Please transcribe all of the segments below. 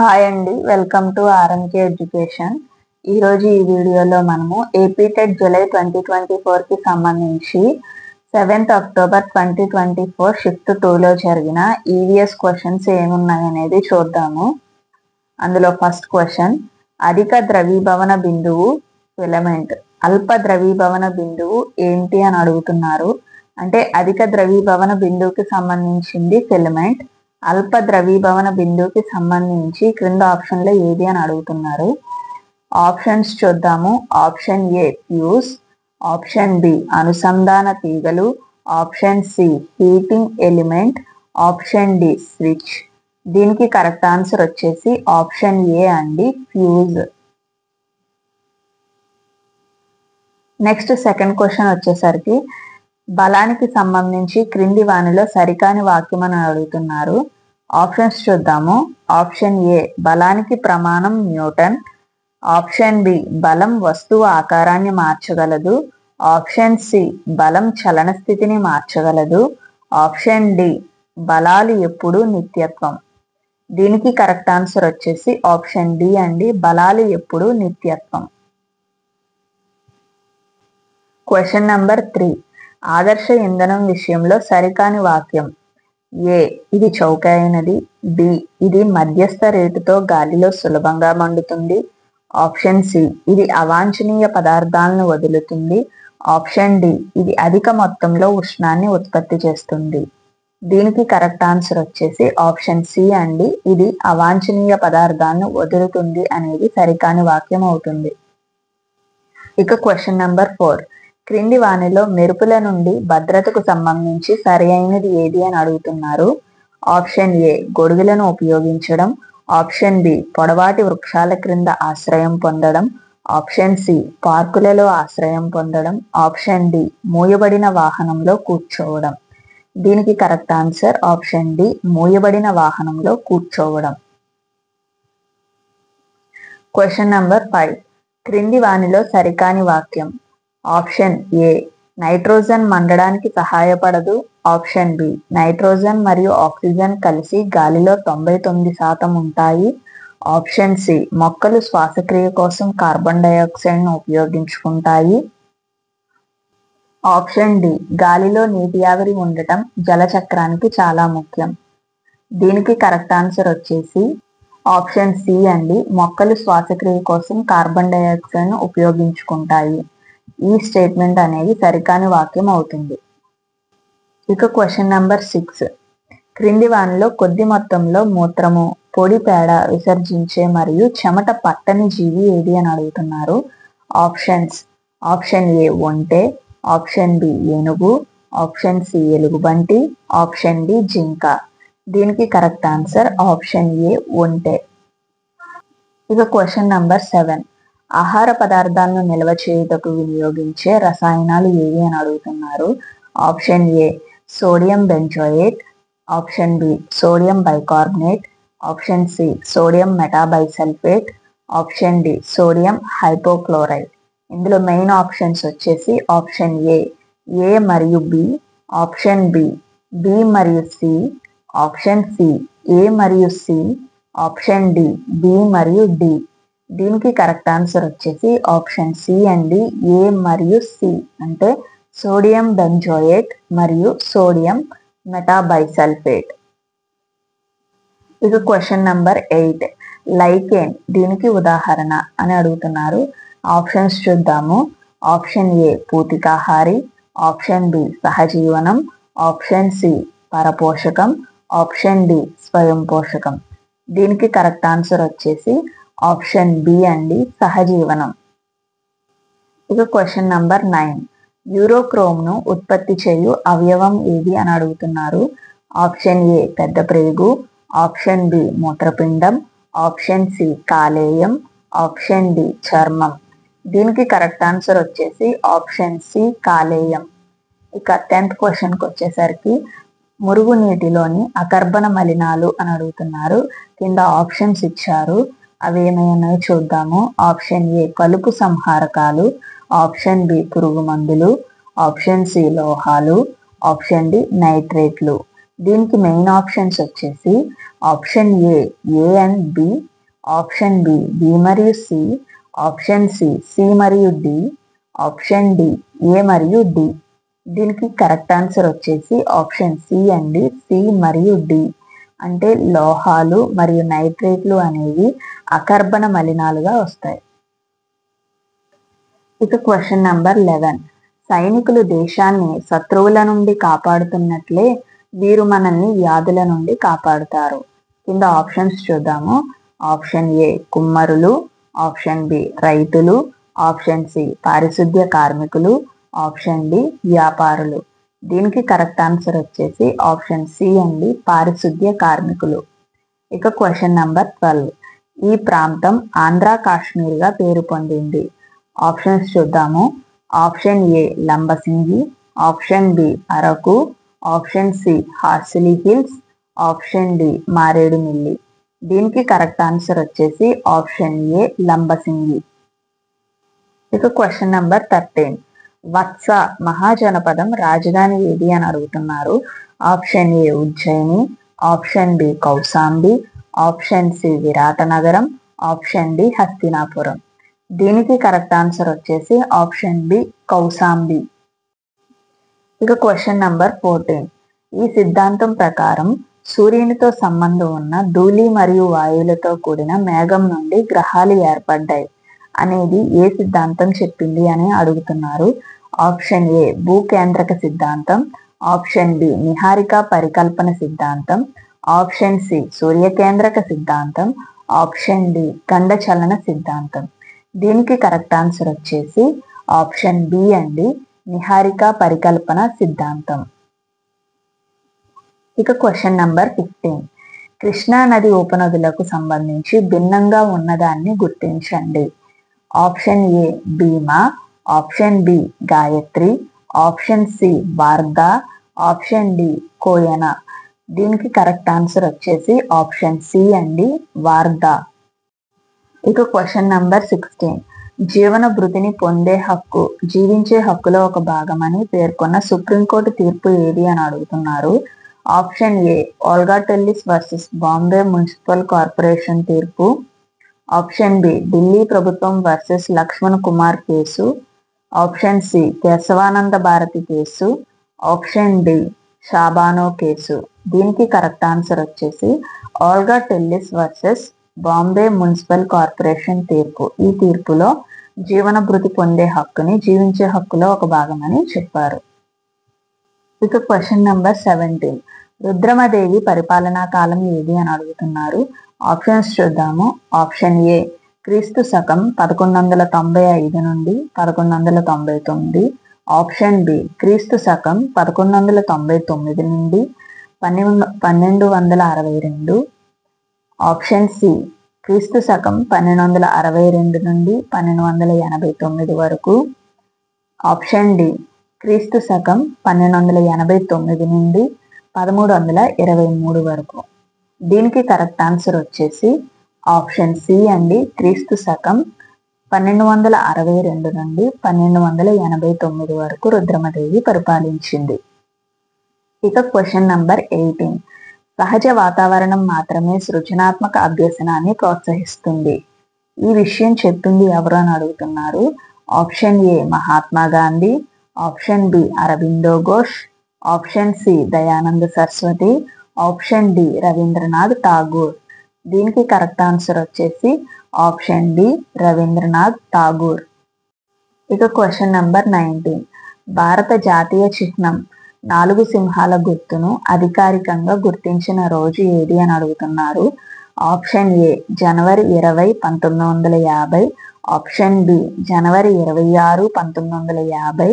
Hi అండి, welcome to RMK education. ఈరోజు ఈ వీడియోలో మనము ఏపీ టెట్ జూలై 2024కి సంబంధించి 7th అక్టోబర్ 2024 షిఫ్ట్ 2లో జరిగిన ఈవీఎస్ క్వశ్చన్స్ ఏమున్నాయనేది చూద్దాము. అందులో ఫస్ట్ క్వశ్చన్, అధిక ద్రవీభవన బిందువు ఫిలమెంట్. అల్ప ద్రవీభవన బిందువు ఏంటి అని అడుగుతున్నారు. అంటే అధిక ద్రవీభవన బిందువుకి సంబంధించింది ఫిలమెంట్, అల్ప ద్రవీభవన బిందువుకి సంబంధించి క్రింద ఆప్షన్లో ఏది అని అడుగుతున్నారు. ఆప్షన్స్ చూద్దాము. Option A fuse, option B అనుసంధాన తీగలు, option C heating element, option D switch. దీనికి కరెక్ట్ ఆన్సర్ వచ్చేసి ఆప్షన్ ఏ అండి, ఫ్యూజ్. నెక్స్ట్ సెకండ్ క్వశ్చన్ వచ్చేసరికి బలానికి సంబంధించి క్రింది వానిలో సరికాని వాక్యం అని అడుగుతున్నారు. ఆప్షన్స్ చూద్దాము. ఆప్షన్ ఏ బలానికి ప్రమాణం న్యూటన్, ఆప్షన్ బి బలం వస్తువు ఆకారాన్ని మార్చగలదు, ఆప్షన్ సి బలం చలన స్థితిని మార్చగలదు, ఆప్షన్ డి బలాలు ఎప్పుడూ నిత్యత్వం. దీనికి కరెక్ట్ ఆన్సర్ వచ్చేసి ఆప్షన్ డి అండి, బలాలు ఎప్పుడూ నిత్యత్వం. క్వశ్చన్ నెంబర్ 3, ఆదర్శ ఇంధనం విషయంలో సరికాని వాక్యం. ఏ ఇది చౌకైనది, బి ఇది మధ్యస్థ రేటుతో గాలిలో సులభంగా మండుతుంది, ఆప్షన్ సి ఇది అవాంఛనీయ పదార్థాలను వదులుతుంది, ఆప్షన్ డి ఇది అధిక మొత్తంలో ఉష్ణాన్ని ఉత్పత్తి చేస్తుంది. దీనికి కరెక్ట్ ఆన్సర్ వచ్చేసి ఆప్షన్ సి అండి, ఇది అవాంఛనీయ పదార్థాలను వదులుతుంది అనేది సరికాని వాక్యం అవుతుంది. ఇక క్వశ్చన్ నెంబర్ 4, క్రింది వానిలో మెరుపుల నుండి భద్రతకు సంబంధించి సరి అయినది ఏది అని అడుగుతున్నారు. ఆప్షన్ ఏ గొడుగులను ఉపయోగించడం, ఆప్షన్ బి పొడవాటి వృక్షాల క్రింద ఆశ్రయం పొందడం, ఆప్షన్ సి పార్కులలో ఆశ్రయం పొందడం, ఆప్షన్ డి మూయబడిన వాహనంలో కూర్చోవడం. దీనికి కరెక్ట్ ఆన్సర్ ఆప్షన్ డి, మూయబడిన వాహనంలో కూర్చోవడం. క్వశ్చన్ నెంబర్ 5, క్రింది వానిలో సరికాని వాక్యం. ఆప్షన్ ఏ నైట్రోజన్ మండడానికి సహాయపడదు, ఆప్షన్ బి నైట్రోజన్ మరియు ఆక్సిజన్ కలిసి గాలిలో 99% ఉంటాయి, ఆప్షన్ సి మొక్కలు శ్వాసక్రియ కోసం కార్బన్ డైఆక్సైడ్ను ఉపయోగించుకుంటాయి, ఆప్షన్ డి గాలిలో నీటి ఆవిరి ఉండటం జలచక్రానికి చాలా ముఖ్యం. దీనికి కరెక్ట్ ఆన్సర్ వచ్చేసి ఆప్షన్ సి అండి, మొక్కలు శ్వాసక్రియ కోసం కార్బన్ డైఆక్సైడ్ను ఉపయోగించుకుంటాయి. ఈ స్టేట్మెంట్ అనేది సరికాని వాక్యం అవుతుంది. ఇక క్వశ్చన్ నెంబర్ 6, క్రింది వానిలో కొద్ది మొత్తంలో మూత్రము, పొడి పేడ విసర్జించే మరియు చెమట పట్టని జీవి ఏది అని అడుగుతున్నారు. ఆప్షన్స్. ఆప్షన్ ఏ ఒంటె, ఆప్షన్ బి ఏనుగు, ఆప్షన్ సి ఎలుగుబంటి, ఆప్షన్ డి జింక. దీనికి కరెక్ట్ ఆన్సర్ ఆప్షన్ ఏ ఒంటె. ఇక క్వశ్చన్ నెంబర్ 7, ఆహార పదార్థాలను నిల్వ చేయుటకు వినియోగించే రసాయనాలు ఏవి అని అడుగుతున్నారు. Option A sodium benzoate, option B sodium bicarbonate, option C sodium metabisulphite, option D sodium hypochloride. ఇందులో మెయిన్ ఆప్షన్స్ వచ్చేసి ఆప్షన్ ఏ మరియు బి, ఆప్షన్ బి మరియు సి, ఆప్షన్ సి ఏ మరియు సి, ఆప్షన్ డి బి మరియు D. దీనికి correct answer వచ్చేసి option C అండి, A మరియు సి అంటే సోడియం బెంజోయేట్ మరియు సోడియం మెటాబైసల్ఫేట్. ఇక క్వశ్చన్ నెంబర్ 8, లైకేన్ దీనికి ఉదాహరణ అని అడుగుతున్నారు. ఆప్షన్స్ చూద్దాము. ఆప్షన్ ఏ పూతికాహారి, ఆప్షన్ బి సహజీవనం, ఆప్షన్ సి పరపోషకం, ఆప్షన్ డి స్వయం పోషకం. దీనికి కరెక్ట్ ఆన్సర్ వచ్చేసి ఆప్షన్ బి అండి, సహజీవనం. ఇక క్వశ్చన్ నెంబర్ 9, యూరోక్రోమ్ను ఉత్పత్తి చేయు అవయవం ఏది అని అడుగుతున్నారు. ఆప్షన్ ఏ పెద్ద ప్రేగు, ఆప్షన్ బి మూత్రపిండం, ఆప్షన్ సి కాలేయం, ఆప్షన్ డి చర్మం. దీనికి కరెక్ట్ ఆన్సర్ వచ్చేసి ఆప్షన్ సి కాలేయం. ఇక 10th క్వశ్చన్కి వచ్చేసరికి మురుగునీటిలోని అకర్బన మలినాలు అని అడుగుతున్నారు. కింద ఆప్షన్స్ ఇచ్చారు, అవి ఏమైనా చూద్దాము. ఆప్షన్ ఏ కలుపు సంహారకాలు, ఆప్షన్ బి పురుగు మందులు, ఆప్షన్ సి లోహాలు, ఆప్షన్ డి నైట్రేట్లు. దీనికి మెయిన్ ఆప్షన్స్ వచ్చేసి option A and B, option B మరియు సి, ఆప్షన్ సి మరియు డి, ఆప్షన్ డి ఏ మరియు డి. దీనికి కరెక్ట్ ఆన్సర్ వచ్చేసి ఆప్షన్ సి అండి, సి మరియు డి. అంటే లోహాలు మరియు నైట్రేట్లు అనేవి అకర్బన మలినాలుగా వస్తాయి. ఇక క్వశ్చన్ నంబర్ 11. సైనికులు దేశాన్ని శత్రువుల నుండి కాపాడుతున్నట్లే వీరు మనల్ని వ్యాధుల నుండి కాపాడుతారు. కింద ఆప్షన్స్ చూద్దాము. ఆప్షన్ ఏ కుమ్మరులు, ఆప్షన్ బి రైతులు, ఆప్షన్ సి పారిశుద్ధ్య కార్మికులు, ఆప్షన్ డి వ్యాపారులు. దీనికి కరెక్ట్ ఆన్సర్ వచ్చేసి ఆప్షన్ సి అండి, పారిశుద్ధ్య కార్మికులు. ఇక క్వశ్చన్ నంబర్ 12. ఈ ప్రాంతం ఆంధ్ర కాశ్మీర్గా పేరు పొందింది. ఆప్షన్స్ చూద్దాము. Option A Lambasingi, option B Araku, option C Horsley Hills, option D Maredumilli. దీనికి కరెక్ట్ ఆన్సర్ వచ్చేసి ఆప్షన్ ఏ లంబసింగి. ఇక క్వశ్చన్ నంబర్ 13. వత్స మహాజనపదం రాజధాని ఏది అని అడుగుతున్నారు. Option A Ujjaini, option B Kaushambi, option C Viratanagaram, option D Hastinapuram. దీనికి కరెక్ట్ ఆన్సర్ వచ్చేసి ఆప్షన్ బి కౌశాంబి. ఇక క్వశ్చన్ నంబర్ 14. ఈ సిద్ధాంతం ప్రకారం సూర్యునితో సంబంధం ఉన్న ధూళి మరియు వాయువులతో కూడిన మేఘం నుండి గ్రహాలు ఏర్పడ్డాయి అనేది ఏ సిద్ధాంతం చెప్పింది అని అడుగుతున్నారు. ఆప్షన్ ఏ భూకేంద్రక సిద్ధాంతం, ఆప్షన్ బి నిహారిక పరికల్పన సిద్ధాంతం, ఆప్షన్ సి సూర్యకేంద్రక సిద్ధాంతం, ఆప్షన్ డి ఖండ చలన సిద్ధాంతం. దీనికి కరెక్ట్ ఆన్సర్ వచ్చేసి ఆప్షన్ బి అండి, నిహారిక పరికల్పన సిద్ధాంతం. ఇక క్వశ్చన్ నంబర్ 15. కృష్ణా నది ఉపనదులకు సంబంధించి భిన్నంగా ఉన్నదాన్ని గుర్తించండి. Option A Bhima, option B Gayatri, option C Wardha, option D Koyna. దీనికి కరెక్ట్ ఆన్సర్ వచ్చేసి ఆప్షన్ సి అండి, వార్దా. ఇక క్వశ్చన్ నంబర్ 16. జీవన భృతిని పొందే హక్కు జీవించే హక్కులో ఒక భాగమని పేర్కొన్న సుప్రీంకోర్టు తీర్పు ఏది అని అడుగుతున్నారు. Option A Olga Tellis versus Bombay municipal corporation తీర్పు, ఆప్షన్ బి ఢిల్లీ ప్రభుత్వం versus Lakshman Kumar case, option C Kesavananda Bharati case, option D Shah Bano case. దీనికి కరెక్ట్ ఆన్సర్ వచ్చేసి Olga Tellis versus Bombay municipal corporation తీర్పు. ఈ తీర్పులో జీవన భృతి పొందే హక్కుని జీవించే హక్కులో ఒక భాగమని చెప్పారు. ఇక క్వశ్చన్ నంబర్ 17. రుద్రమదేవి పరిపాలనా కాలం ఏది అని అడుగుతున్నారు. ఆప్షన్స్ చూద్దాము. ఆప్షన్ ఏ క్రీస్తు శకం 1195 నుండి 1199, ఆప్షన్ బి క్రీస్తు శకం 1199 నుండి 1262, ఆప్షన్ సి క్రీస్తు శకం 1262 నుండి 1289 వరకు, ఆప్షన్ డి క్రీస్తు శకం 1289 నుండి 1323 వరకు. దీనికి కరెక్ట్ ఆన్సర్ వచ్చేసి ఆప్షన్ సి అండి, క్రీస్తు శకం 1262 నుండి 1289 వరకు రుద్రమదేవి పరిపాలించింది. ఇక క్వశ్చన్ నంబర్ 18. సహజ వాతావరణం మాత్రమే సృజనాత్మక అభ్యసనాన్ని ప్రోత్సహిస్తుంది. ఈ విషయం చెప్పింది ఎవరు అని అడుగుతున్నారు. Option A Mahatma Gandhi, option B Aurobindo Ghosh, option C Dayananda Saraswati, option D Rabindranath Tagore. దీనికి కరెక్ట్ ఆన్సర్ వచ్చేసి ఆప్షన్ డి రవీంద్రనాథ్ ఠాగూర్. ఇక క్వశ్చన్ నంబర్ 19. భారత జాతీయ చిహ్నం 4 సింహాల గుర్తును అధికారికంగా గుర్తించిన రోజు ఏది అని అడుగుతున్నారు. ఆప్షన్ ఏ జనవరి 20, 1950, ఆప్షన్ బి జనవరి 26, 1950,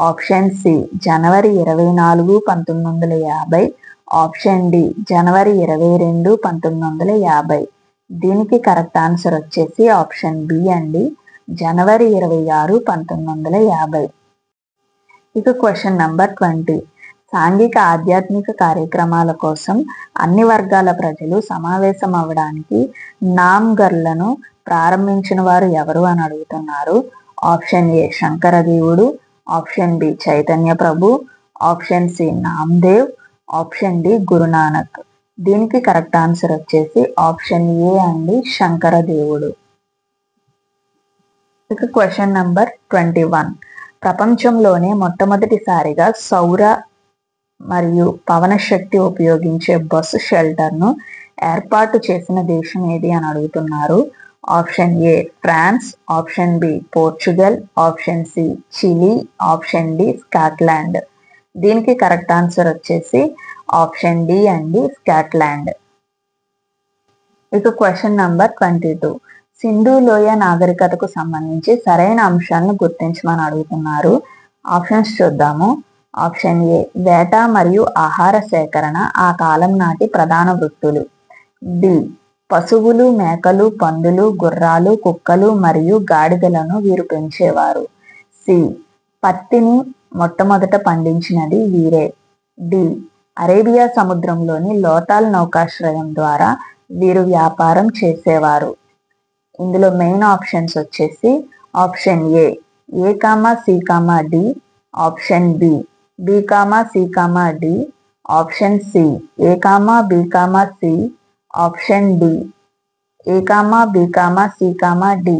ఆప్షన్ సి జనవరి 24, 1950, ఆప్షన్ డి జనవరి 22, 1950. దీనికి కరెక్ట్ ఆన్సర్ వచ్చేసి ఆప్షన్ బి అండి, జనవరి 26, 1950. ఇక క్వశ్చన్ నంబర్ 20. సాంఘిక ఆధ్యాత్మిక కార్యక్రమాల కోసం అన్ని వర్గాల ప్రజలు సమావేశం అవ్వడానికి నామ్గర్లను ప్రారంభించిన వారు ఎవరు అని అడుగుతున్నారు. ఆప్షన్ ఏ శంకరదేవుడు, option B Chaitanya Prabhu, option C Namdev, option D Guru Nanak. దీనికి కరెక్ట్ ఆన్సర్ వచ్చేసి ఆప్షన్ ఏ అండి శంకరదేవుడు. ఇక క్వశ్చన్ నంబర్ 21. ప్రపంచంలోనే మొట్టమొదటిసారిగా సౌర మరియు పవన శక్తి ఉపయోగించే బస్సు షెల్టర్ను ఏర్పాటు చేసిన దేశం ఏది అని అడుగుతున్నారు. Option A France, option B Portugal, option C Chile, option D Scotland. దీనికి కరెక్ట్ ఆన్సర్ వచ్చేసి ఆప్షన్ డి అండి స్కాట్లాండ్. ఇక క్వశ్చన్ నంబర్ 22. సింధు లోయ నాగరికతకు సంబంధించి సరైన అంశాలను గుర్తించమని అడుగుతున్నారు. ఆప్షన్స్ చూద్దాము. ఆప్షన్ ఏ వేట మరియు ఆహార సేకరణ ఆ కాలం నాటి ప్రధాన వృత్తులు. బి పశువులు, మేకలు, పందులు, గుర్రాలు, కుక్కలు మరియు గాడిదలను వీరు పెంచేవారు. సి పత్తిని మొట్టమొదట పండించినది వీరే. డి అరేబియా సముద్రంలోని లోతాల్ నౌకాశ్రయం ద్వారా వీరు వ్యాపారం చేసేవారు. ఇందులో మెయిన్ ఆప్షన్స్ వచ్చేసి option A comma C comma D, option B comma C comma D, option C A comma B comma C, option D A comma B comma C comma D.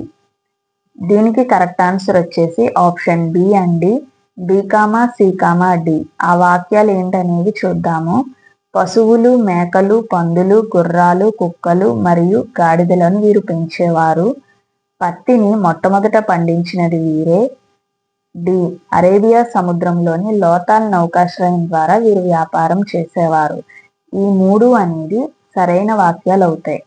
దీనికి correct answer వచ్చేసి option B అండి B comma C comma D. ఆ వాక్యాలు ఏంటనేవి చూద్దాము. పశువులు, మేకలు, పందులు, గుర్రాలు, కుక్కలు మరియు గాడిదలను వీరు పెంచేవారు. పత్తిని మొట్టమొదట పండించినది వీరే. డి అరేబియా సముద్రంలోని లోతాల్ నౌకాశ్రయం ద్వారా వీరు వ్యాపారం చేసేవారు. ఈ 3 అనేది సరైన వాక్యాలు అవుతాయి.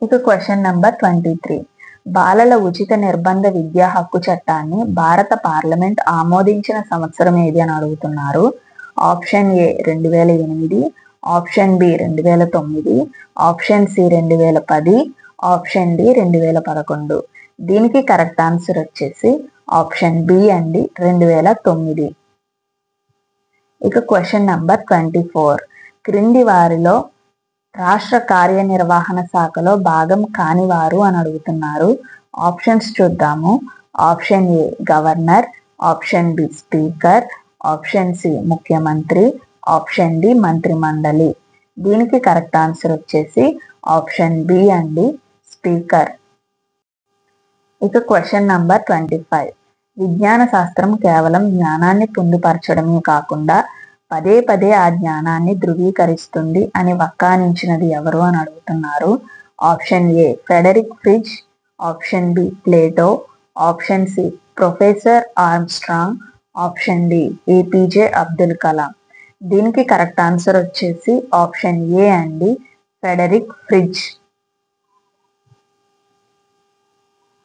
ఇక క్వశ్చన్ నంబర్ 23. బాలల ఉచిత నిర్బంధ విద్యా హక్కు చట్టాన్ని భారత పార్లమెంట్ ఆమోదించిన సంవత్సరం ఏది అని అడుగుతున్నారు. Option A 2008, option B 2009, option C 2010, option D 2011. దీనికి కరెక్ట్ ఆన్సర్ వచ్చేసి ఆప్షన్ బి అండి 2009. ఇక క్వశ్చన్ నంబర్ 24. క్రింది వారిలో రాష్ట్ర కార్యనిర్వహణ శాఖలో భాగం కానివారు అని అడుగుతున్నారు. ఆప్షన్స్ చూద్దాము. Option A governor, option B speaker, option C ముఖ్యమంత్రి, ఆప్షన్ డి మంత్రి మండలి. దీనికి కరెక్ట్ ఆన్సర్ వచ్చేసి ఆప్షన్ బి అండి స్పీకర్. ఇక క్వశ్చన్ నంబర్ 25. విజ్ఞాన శాస్త్రం కేవలం జ్ఞానాన్ని పొందుపరచడమే కాకుండా పదే పదే ఆ జ్ఞానాన్ని ధృవీకరిస్తుంది అని వక్కానించినది ఎవరు అని అడుగుతున్నారు. Option A Frederick Fridge, option B Plato, option C professor Armstrong, option D APJ Abdul Kalam. దీనికి కరెక్ట్ ఆన్సర్ వచ్చేసి ఆప్షన్ ఏ అండి ఫెడరిక్ ఫ్రిడ్జ్.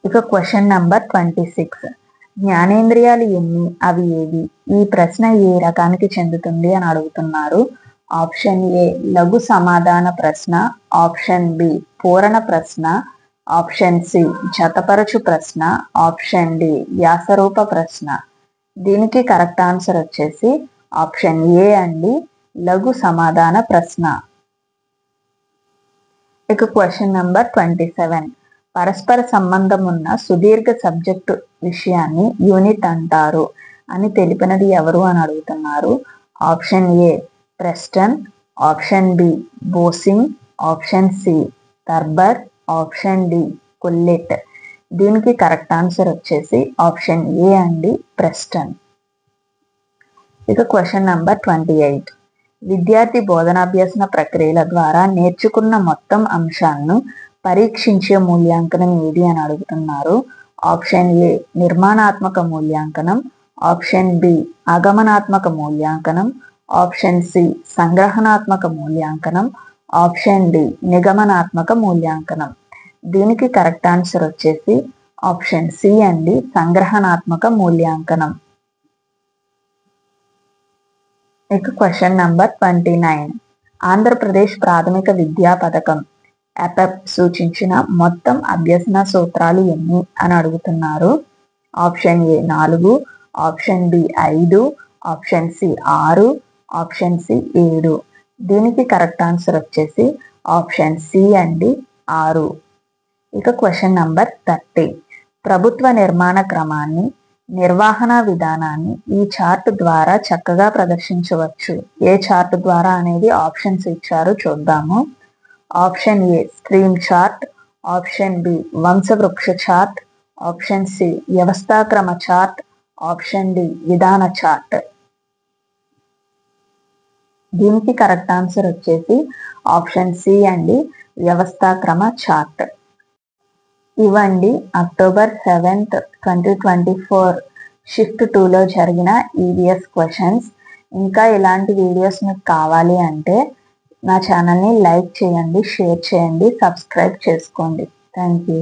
ఇక క్వశ్చన్ నంబర్ 26. జ్ఞానేంద్రియాలు ఎన్ని, అవి ఏవి? ఈ ప్రశ్న ఏ రకానికి చెందుతుంది అని అడుగుతున్నారు. ఆప్షన్ ఏ లఘు సమాధాన ప్రశ్న, ఆప్షన్ బి పూరణ ప్రశ్న, ఆప్షన్ సి జతపరచు ప్రశ్న, ఆప్షన్ డి వ్యాసరూప ప్రశ్న. దీనికి కరెక్ట్ ఆన్సర్ వచ్చేసి ఆప్షన్ ఏ అండి లఘు సమాధాన ప్రశ్న. ఇక క్వశ్చన్ నంబర్ 27. పరస్పర సంబంధం ఉన్న సుదీర్ఘ సబ్జెక్టు విషయాన్ని యూనిట్ అంటారు అని తెలిపినది ఎవరు అని అడుగుతున్నారు. Option A Preston, option B బోసింగ్, ఆప్షన్ సి టర్బర్, ఆప్షన్ డి కొల్లెట్. దీనికి కరెక్ట్ ఆన్సర్ వచ్చేసి ఆప్షన్ ఏ అండి ప్రెస్టన్. ఇక క్వశ్చన్ నంబర్ 28. విద్యార్థి బోధనాభ్యసన ప్రక్రియల ద్వారా నేర్చుకున్న మొత్తం అంశాలను పరీక్షించే మూల్యాంకనం ఏది అని అడుగుతున్నారు. ఆప్షన్ ఏ నిర్మాణాత్మక మూల్యాంకనం, ఆప్షన్ బి ఆగమనాత్మక మూల్యాంకనం, ఆప్షన్ సి సంగ్రహణాత్మక మూల్యాంకనం, ఆప్షన్ డి నిగమనాత్మక మూల్యాంకనం. దీనికి కరెక్ట్ ఆన్సర్ వచ్చేసి ఆప్షన్ సి అండి సంగ్రహణాత్మక మూల్యాంకనం. ఇక క్వశ్చన్ నంబర్ 29. ఆంధ్రప్రదేశ్ ప్రాథమిక విద్యా పథకం APEP సూచించిన మొత్తం అభ్యసన సూత్రాలు ఎన్ని అని అడుగుతున్నారు. Option A 4, option B 5, option C 6, option C 7. దీనికి కరెక్ట్ ఆన్సర్ వచ్చేసి ఆప్షన్ సి అండి 6. ఇక క్వశ్చన్ నంబర్ 30. ప్రభుత్వ నిర్మాణ క్రమాన్ని నిర్వహణ విధానాన్ని ఈ చార్ట్ ద్వారా చక్కగా ప్రదర్శించవచ్చు. ఏ చార్ట్ ద్వారా అనేది ఆప్షన్స్ ఇచ్చారు చూద్దాము. Option A stream chart, option B వంశవృక్ష చార్ట్, ఆప్షన్ సి వ్యవస్థాక్రమ చార్ట్, ఆప్షన్ డి విధాన చార్ట్. దీనికి కరెక్ట్ ఆన్సర్ వచ్చేసి ఆప్షన్ సి అండి, వ్యవస్థాక్రమ చార్ట్. ఇవండి అక్టోబర్ 7th 2024 షిఫ్ట్ 2లో జరిగిన ఈవీఎస్ క్వశ్చన్స్. ఇంకా ఇలాంటి వీడియోస్ మీకు కావాలి అంటే నా ఛానల్ని లైక్ చేయండి, షేర్ చేయండి, సబ్స్క్రైబ్ చేసుకోండి. Thank you.